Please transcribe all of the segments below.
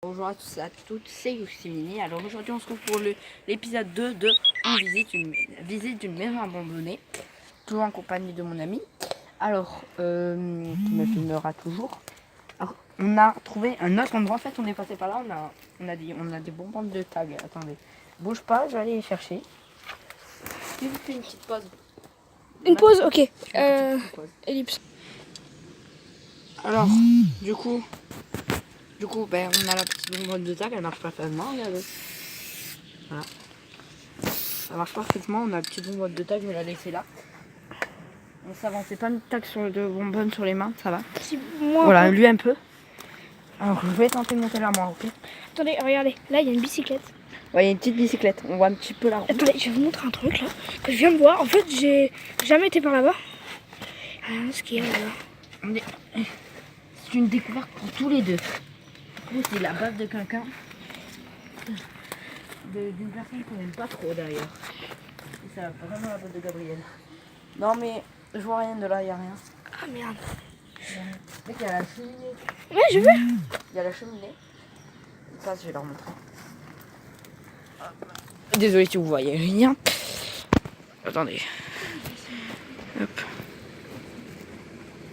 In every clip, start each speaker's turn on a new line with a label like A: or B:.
A: Bonjour à tous et à toutes, c'est Yoximini. Alors aujourd'hui on se retrouve pour l'épisode 2 de On visite d'une maison abandonnée, toujours en compagnie de mon ami. Alors, qui me filmera toujours. Alors, on a trouvé un autre endroit, en fait on est passé par là, on a des bonbons de tag. Attendez, bouge pas, je vais aller les chercher. Je vous fais une petite pause.
B: Une pause, ok.
A: Pause.
B: Ellipse.
A: Alors, du coup, ben, on a la petite bonbonne de tag, elle marche parfaitement, regardez. Voilà. Ça marche parfaitement, on a la petite bonbonne de tag, je vais la laisser là. On s'avançait pas de tag de bonbonne sur les mains, ça va.
B: Si, moi,
A: Voilà, lui un peu. Alors, je vais tenter de monter là, moi, ok.
B: Attendez, regardez, là il y a une bicyclette.
A: Ouais, il y a une petite bicyclette, on voit un petit peu la route.
B: Attendez, je vais vous montrer un truc là, que je viens de voir. En fait, j'ai jamais été par là-bas. Regardez ce qu'il y a là-bas.
A: C'est une découverte pour tous les deux. Du coup, c'est la base de quelqu'un. D'une personne qu'on n'aime pas trop d'ailleurs. C'est ça, vraiment la base de Gabriel. Non mais je vois rien de là, il n'y a rien.
B: Ah merde.
A: Mec, il y a la cheminée.
B: Ouais, j'ai vu.
A: Il y a la cheminée. Ça, je vais leur montrer. Désolé si vous voyez rien. Attendez. Hop.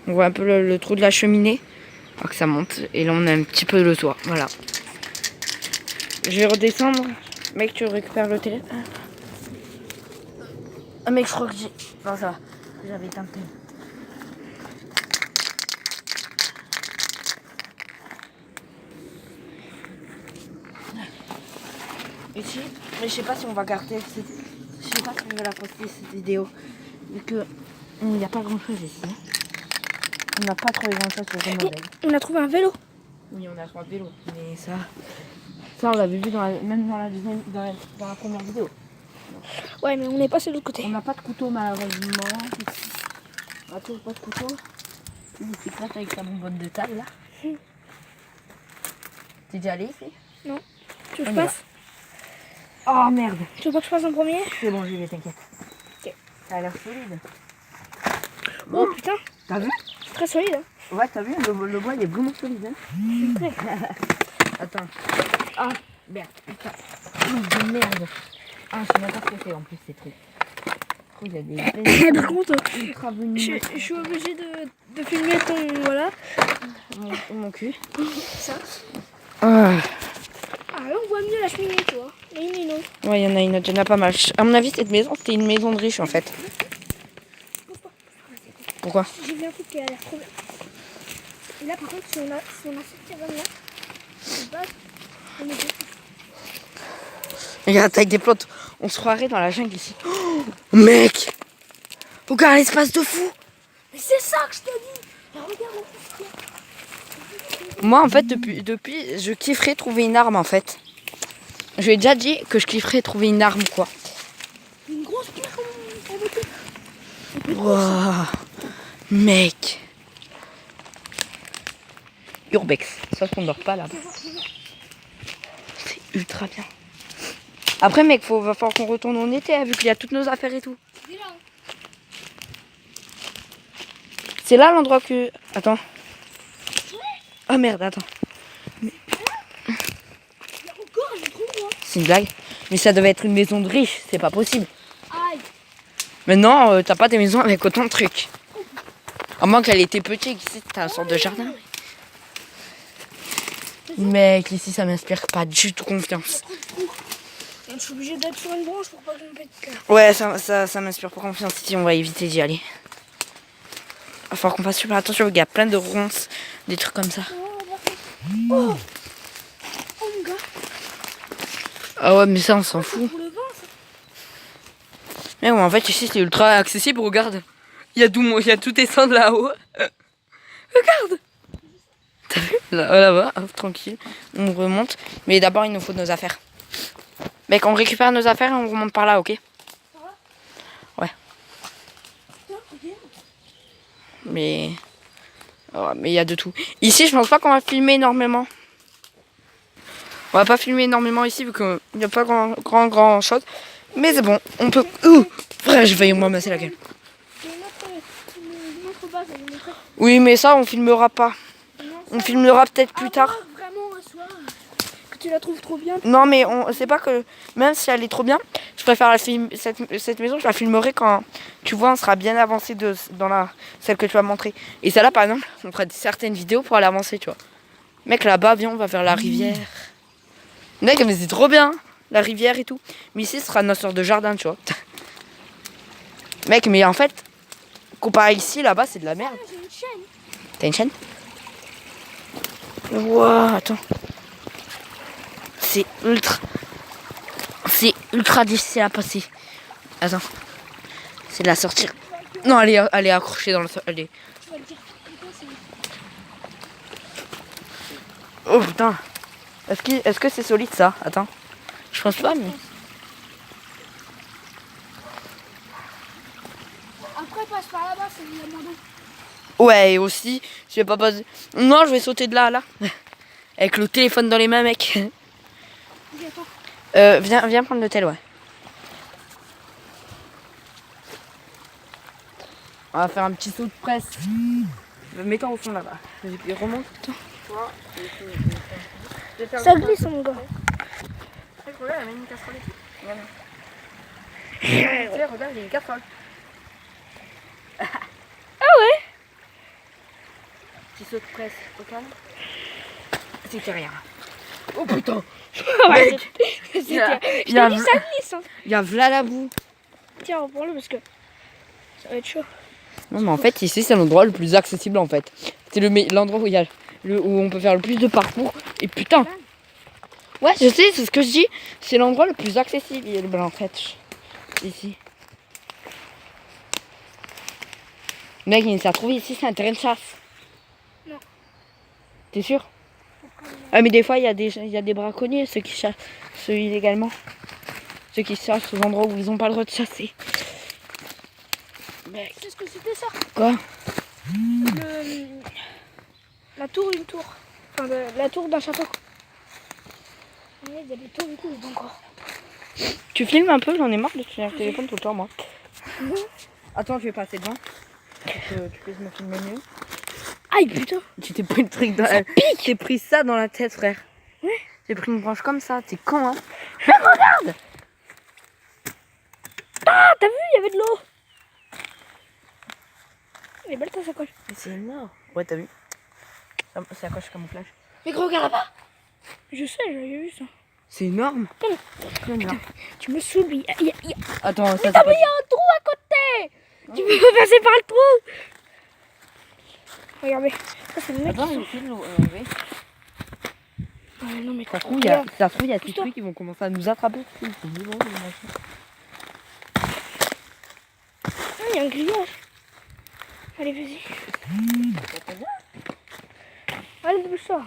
A: On voit un peu le trou de la cheminée. Alors que ça monte. Et là, on a un petit peu le toit. Voilà. Je vais redescendre. Mec, tu récupères le téléphone. Ah, mec, je crois que j'ai. Non, ça va. J'avais éteint le téléphone. Ici, mais je sais pas si on va garder. Je sais pas si on va la poster cette vidéo. Vu que il n'y a pas grand chose ici. On n'a pas trouvé grand chose sur le modèle.
B: On a trouvé un vélo.
A: Oui, on a trouvé un vélo. Mais ça on l'avait vu même dans la deuxième, dans la première vidéo.
B: Ouais, mais on est passé de l'autre côté.
A: On n'a pas de couteau malheureusement. On n'a toujours pas de couteau. Une bicyclette avec sa bonbonne de table là. T'es déjà allé ici?
B: Non. Tu veux que
A: On
B: je
A: y
B: passe?
A: Oh merde.
B: Tu veux pas que je passe en premier?
A: C'est bon, j'y vais, t'inquiète.
B: Ok.
A: Ça a l'air solide.
B: Oh putain,
A: T'as vu?
B: c'est très solide. Hein.
A: Ouais, t'as vu? Le bois il est vraiment solide. Hein.
B: Très.
A: Attends. Ah merde. Putain. Oh, merde. Ah, je sais même pas ce que c'est en plus, ces trucs. Il y a des
B: Par contre,
A: ultra venimeux.
B: je suis obligée de filmer ton. Voilà.
A: Mon cul.
B: Ça.
A: Ah.
B: Ah, là on voit mieux la cheminée, tu vois. Mais non.
A: Ouais, il y en a une autre, il y en a pas mal. À mon avis, cette maison, c'était une maison de riche en fait. Pourquoi?
B: J'ai vu un truc qui a l'air trop bien. Et là, par contre, si on a cette cabane là, c'est pas. On est deux.
A: Regarde, avec des plantes. On se croirait dans la jungle ici. Oh, mec! Regarde l'espace de fou!
B: Mais c'est ça que je t'ai dit! Mais regarde là.
A: Moi, en fait, depuis, je kifferais trouver une arme en fait. Je lui ai déjà dit que je kifferais trouver une arme quoi.
B: Une grosse pierre en beauté.
A: Wow, mec. Urbex, sauf qu'on dort pas là-bas. C'est ultra bien. Après mec, va falloir qu'on retourne en été hein, vu qu'il y a toutes nos affaires et tout. C'est là l'endroit que... Attends. Ah merde, attends. C'est une blague. Mais ça devait être une maison de riche, c'est pas possible.
B: Aïe.
A: Maintenant, t'as pas des maisons avec autant de trucs. À moins qu'elle était petite, ici t'as une sorte de jardin. Mec, ici ça m'inspire pas du tout confiance.
B: Je suis obligée d'être sur une branche pour pas que je me pète le cœur.
A: Ouais, ça m'inspire pas confiance ici, on va éviter d'y aller. Il va falloir qu'on fasse super attention, il y a plein de ronces, des trucs comme ça.
B: Oh, oh mon gars.
A: Ah ouais, mais ça on s'en fout.
B: Pour le vent, ça.
A: Mais ouais, en fait ici c'est ultra accessible, regarde. Il y a tout descendre là-haut. Regarde. T'as vu? Là-bas, hop, tranquille. On remonte. Mais d'abord il nous faut nos affaires. Mec, on récupère nos affaires et on remonte par là, ok? Ouais. Mais il y a de tout. Ici, je pense pas qu'on va filmer énormément. On va pas filmer énormément ici vu qu'il n'y a pas grand chose. Mais c'est bon, on peut... Ouh, frère, je vais moi masser la gueule.
B: Une autre base, elle est
A: Oui, mais ça, on filmera pas. On filmera peut-être plus tard.
B: Vraiment un soir. que tu la trouves trop bien.
A: Non, mais c'est pas que... Même si elle est trop bien, je préfère cette maison, je la filmerai quand, tu vois, on sera bien avancé dans celle que tu vas montrer. Et celle-là, par exemple, on fera certaines vidéos pour aller avancer, tu vois. Mec, là-bas, viens, on va vers la rivière. Mec, mais c'est trop bien, la rivière et tout. Mais ici, ce sera notre sorte de jardin, tu vois. Mec, mais en fait, comparé ici, là-bas, c'est de la merde.
B: Ah, j'ai une chaîne.
A: T'as une chaîne? Wow, attends. C'est ultra difficile à passer. Attends. C'est de la sortir. Non, elle est accrochée dans le sol. Elle est...
B: Tu vas le dire. Putain, c'est...
A: Oh putain. Est-ce que c'est solide ça? Attends. Je pense pas, mais...
B: Après, passe par là-bas, c'est de l'abandon.
A: Ouais, et aussi, je vais pas passer... Non, je vais sauter de là à là. Avec le téléphone dans les mains, mec.
B: Ok, attends.
A: Viens prendre le tel, ouais. On va faire un petit saut de presse. Mets-toi au fond là-bas. Et puis remonte.
B: Ça glisse, mon gars.
A: Regarde, elle a mis une casserole ici. Regarde. Regarde, il y a une casserole.
B: Ah ouais?
A: Petit saut de presse, au calme. C'était rien. Oh putain.
B: Ouais,
A: Mec,
B: c'était...
A: y a-
B: Je
A: y a-
B: t'ai dit, ça glisse. Hein.
A: il y a v'là la boue.
B: Tiens, reprends-le parce que ça va être chaud.
A: Non mais en fait ici c'est l'endroit le plus accessible en fait. C'est l'endroit où il y a où on peut faire le plus de parcours. Et putain. Ouais je sais, c'est ce que je dis. C'est l'endroit le plus accessible en fait. Ici. Mec, il s'est trouvé ici, c'est un terrain de chasse.
B: Non.
A: T'es sûr? Ah mais des fois il y a des braconniers, ceux qui chassent, ceux illégalement. Ceux qui chassent aux endroits où ils n'ont pas le droit de chasser. Mec.
B: C'est ce que c'était ça.
A: Quoi?
B: La tour d'une tour. Enfin, la tour d'un château. Il y a des tours du coup, encore.
A: Tu filmes un peu, j'en ai marre de tenir le téléphone tout le temps moi. Attends, je vais passer devant. Tu peux me filmer mieux.
B: Aïe putain.
A: Tu t'es pris le truc dans T'es pris ça dans la tête, frère.
B: Ouais.
A: J'ai pris une branche comme ça, t'es con hein. Mais regarde.
B: Ah, t'as vu, il y avait de l'eau. Elle est belle ta sacoche.
A: Mais c'est énorme. Ouais, t'as vu. C'est à quoi je camouflage. Mais regarde là-bas.
B: Je sais, j'avais vu ça.
A: C'est énorme.
B: Putain, tu me saoules.
A: Attends, ça
B: Mais
A: c'est
B: t'as
A: pas...
B: mis un trou à côté. Tu peux pas passer par le trou. Regardez. Ça, c'est le mec.
A: Attends, je filme enlever.
B: Non, mais
A: Ça se trouve, il y a des
B: Pousse-toi.
A: trucs qui vont commencer à nous attraper.
B: Ah, il y a un grillage. Allez, vas-y. Allez, bouge-toi.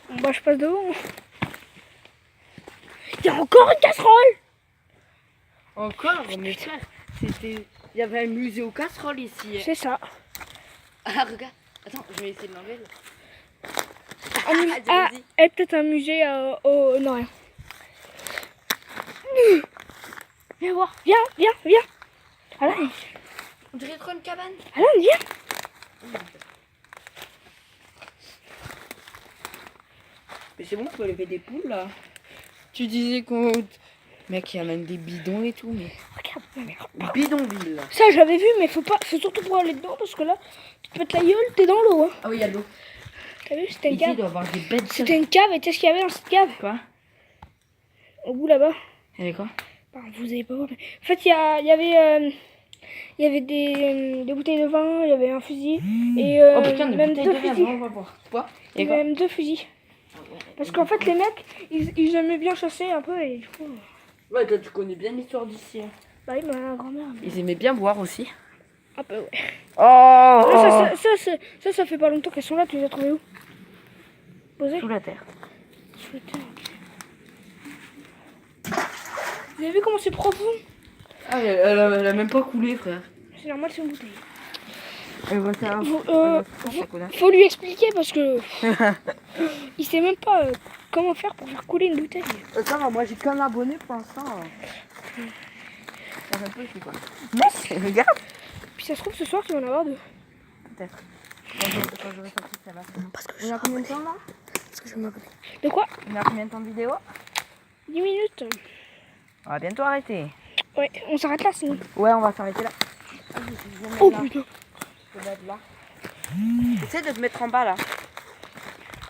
B: Bon, bah, je passe devant. Il y a encore une casserole.
A: Encore, mais frère, il y avait un musée aux casseroles ici.
B: C'est ça.
A: Ah, regarde. Attends, je vais essayer de l'enlever.
B: Ah, et peut-être un musée au... Non, rien. Viens voir. Viens. Alain,
A: On dirait trop une cabane.
B: viens.
A: Mais c'est bon, on peut lever des poules là. Tu disais qu'on... Mec, il y a même des bidons et tout, mais...
B: Regarde.
A: Bidonville.
B: Ça, j'avais vu, mais faut surtout pas aller dedans parce que là, tu te pètes la gueule, t'es dans l'eau. Hein.
A: Ah oui, il y a de l'eau.
B: T'as vu, c'était une
A: Ici, il
B: cave.
A: doit y avoir des bêtes.
B: C'était une cave, et qu'est-ce qu'il y avait dans cette cave?
A: Quoi?
B: Au bout là-bas.
A: Il y avait quoi?
B: Bah, vous avez pas voir. Mais... En fait, il y avait des bouteilles de vin, il y avait un fusil. Et
A: Oh putain, des
B: même
A: bouteilles
B: deux
A: de vin,
B: fusils.
A: on va voir. Quoi?
B: Il y avait même 2 fusils. Parce qu'en fait, les mecs, ils aimaient bien chasser un peu et du coup...
A: Ouais, toi, tu connais bien l'histoire d'ici. Hein.
B: Bah oui, ma grand-mère.
A: Ils aimaient bien boire aussi.
B: Un peu, ouais.
A: Oh,
B: Là, ça fait pas longtemps qu'elles sont là, tu les as trouvées où? Posées?
A: Sous la terre.
B: Sous la terre. Vous avez vu comment c'est profond?
A: Ah, elle a même pas coulé, frère.
B: C'est normal, c'est une bouteille.
A: Faut
B: Faut lui expliquer parce que il sait même pas comment faire pour faire couler une bouteille.
A: Ça va, moi j'ai qu'un abonné pour l'instant. Ça fait un peu ici, quoi. Mais regarde.
B: Puis ça se trouve ce soir tu vas en avoir 2.
A: Peut-être. Quand j'aurai sorti ça va.
B: Parce que
A: On a combien de temps là?
B: Parce que je me rappelle. De quoi?
A: On a combien de temps de vidéo?
B: 10 minutes.
A: On va bientôt arrêter.
B: Ouais, on s'arrête là sinon.
A: Ouais, on va s'arrêter là. Vas-y, je vais mettre
B: Oh
A: là.
B: putain.
A: Je vais mettre là. Essaye de te mettre en bas là.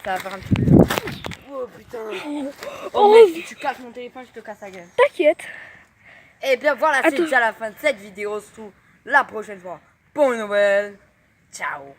A: Ça va faire un petit peu. Oh putain. Oh mec, si tu casses mon téléphone, je te casse la gueule.
B: T'inquiète.
A: Et bien voilà, c'est
B: Attends.
A: déjà la fin de cette vidéo. On se retrouve la prochaine fois. Bonne Noël. Ciao.